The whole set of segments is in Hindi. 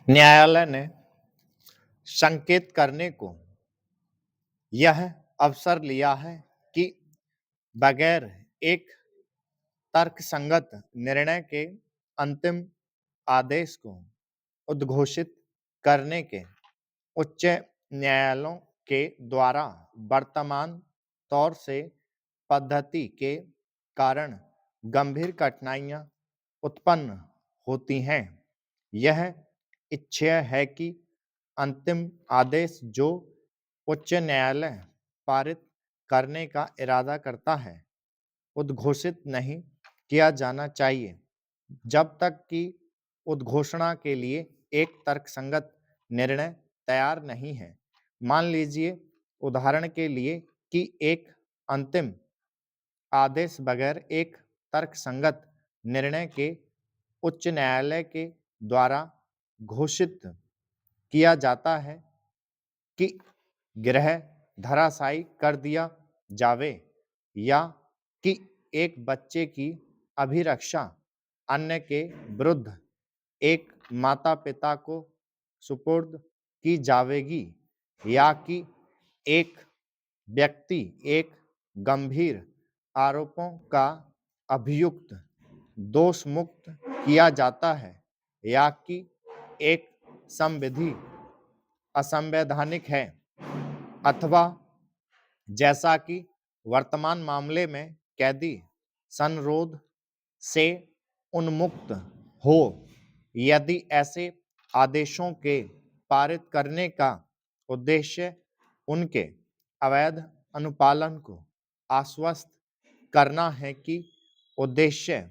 न्यायालय ने संकेत करने को यह अवसर लिया है कि बगैर एक तर्कसंगत निर्णय के अंतिम आदेश को उद्घोषित करने के उच्च न्यायालयों के द्वारा वर्तमान तौर से पद्धति के कारण गंभीर कठिनाइयां उत्पन्न होती हैं। यह इच्छा है कि अंतिम आदेश जो उच्च न्यायालय पारित करने का इरादा करता है उद्घोषित नहीं किया जाना चाहिए जब तक कि उद्घोषणा के लिए एक तर्कसंगत निर्णय तैयार नहीं है। मान लीजिए उदाहरण के लिए कि एक अंतिम आदेश बगैर एक तर्कसंगत निर्णय के उच्च न्यायालय के द्वारा घोषित किया जाता है कि गृह धराशायी कर दिया जावे या कि एक बच्चे की अभिरक्षा अन्य के विरुद्ध एक माता पिता को सुपुर्द की जावेगी या कि एक व्यक्ति एक गंभीर आरोपों का अभियुक्त दोष मुक्त किया जाता है या कि एक संविधि असंवैधानिक है अथवा जैसा कि वर्तमान मामले में कैदी संरोध से उन्मुक्त हो। यदि ऐसे आदेशों के पारित करने का उद्देश्य उनके अवैध अनुपालन को आश्वस्त करना है कि उद्देश्य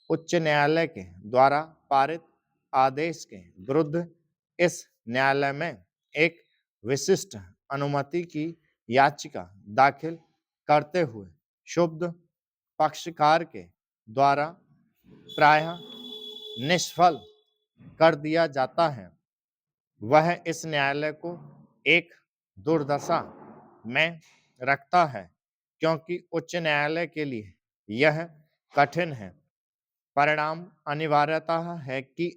उच्च न्यायालय के द्वारा पारित आदेश के विरुद्ध इस न्यायालय में एक विशिष्ट अनुमति की याचिका दाखिल करते हुए शुद्ध पक्षकार के द्वारा प्रायः निष्फल कर दिया जाता है, वह इस न्यायालय को एक दुर्दशा में रखता है क्योंकि उच्च न्यायालय के लिए यह कठिन है। परिणाम अनिवार्यतः है कि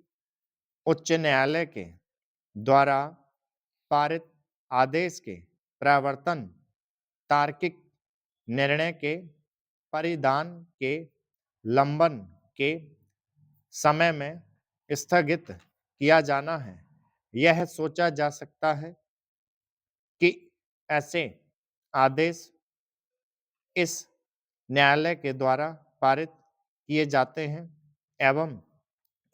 उच्च न्यायालय के द्वारा पारित आदेश के प्रवर्तन तार्किक निर्णय के परिधान के लंबन के समय में स्थगित किया जाना है। यह सोचा जा सकता है कि ऐसे आदेश इस न्यायालय के द्वारा पारित किए जाते हैं एवं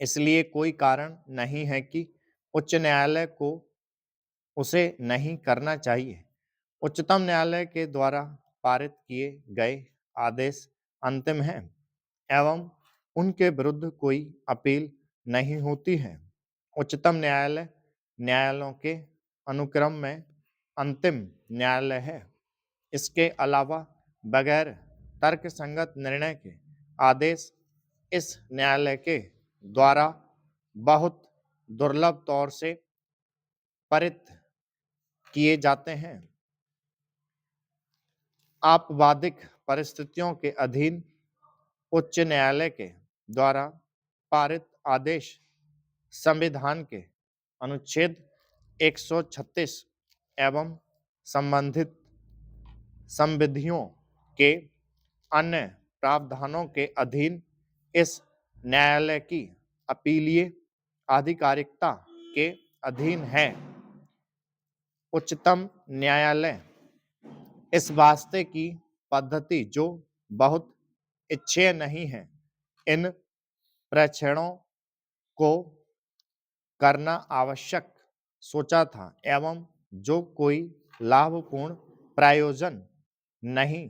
इसलिए कोई कारण नहीं है कि उच्च न्यायालय को उसे नहीं करना चाहिए। उच्चतम न्यायालय के द्वारा पारित किए गए आदेश अंतिम हैं एवं उनके विरुद्ध कोई अपील नहीं होती है। उच्चतम न्यायालय न्यायालयों के अनुक्रम में अंतिम न्यायालय है। इसके अलावा बगैर तर्कसंगत निर्णय के आदेश इस न्यायालय के द्वारा बहुत दुर्लभ तौर से पारित किए जाते हैं। आपवादिक परिस्थितियों के अधीन उच्च न्यायालय के द्वारा पारित आदेश संविधान के अनुच्छेद 136 एवं संबंधित संविधियों के अन्य प्रावधानों के अधीन इस न्यायालय की अपीलीय आधिकारिकता के अधीन है। उच्चतम न्यायालय इस वास्ते की पद्धति जो बहुत इच्छेय नहीं है, इन प्रेक्षणों को करना आवश्यक सोचा था एवं जो कोई लाभपूर्ण प्रयोजन नहीं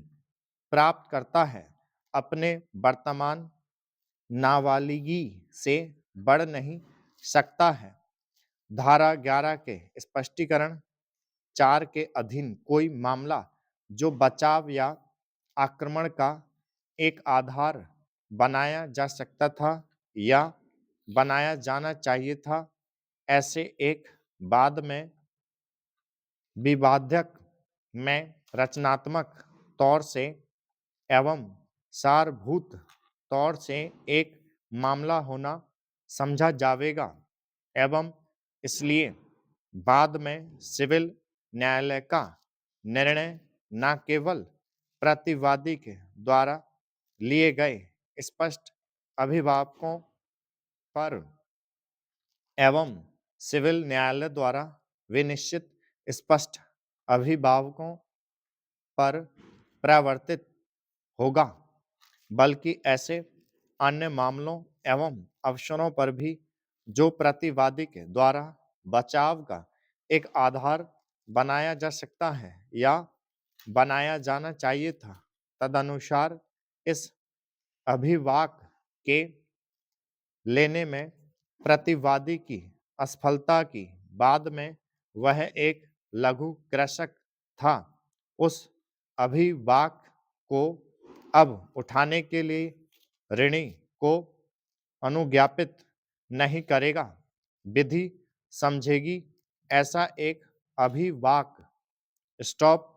प्राप्त करता है, अपने वर्तमान नाबालिगी से बढ़ नहीं सकता है। धारा 11 के स्पष्टीकरण 4 के अधीन कोई मामला जो बचाव या आक्रमण का एक आधार बनाया जा सकता था या बनाया जाना चाहिए था, ऐसे एक बाद में विवादक में रचनात्मक तौर से एवं सारभूत तौर से एक मामला होना समझा जावेगा एवं इसलिए बाद में सिविल न्यायालय का निर्णय न केवल प्रतिवादी के द्वारा लिए गए स्पष्ट अभिभावकों पर एवं सिविल न्यायालय द्वारा विनिश्चित स्पष्ट अभिभावकों पर प्रवर्तित होगा, बल्कि ऐसे अन्य मामलों एवं अवसरों पर भी जो प्रतिवादी के द्वारा बचाव का एक आधार बनाया जा सकता है या बनाया जाना चाहिए था। तदनुसार इस अभिवाक के लेने में प्रतिवादी की असफलता की बाद में वह एक लघु कृषक था, उस अभिवाक को अब उठाने के लिए ऋणी को अनुज्ञापित नहीं करेगा। विधि समझेगी ऐसा एक अभिवाक स्टॉप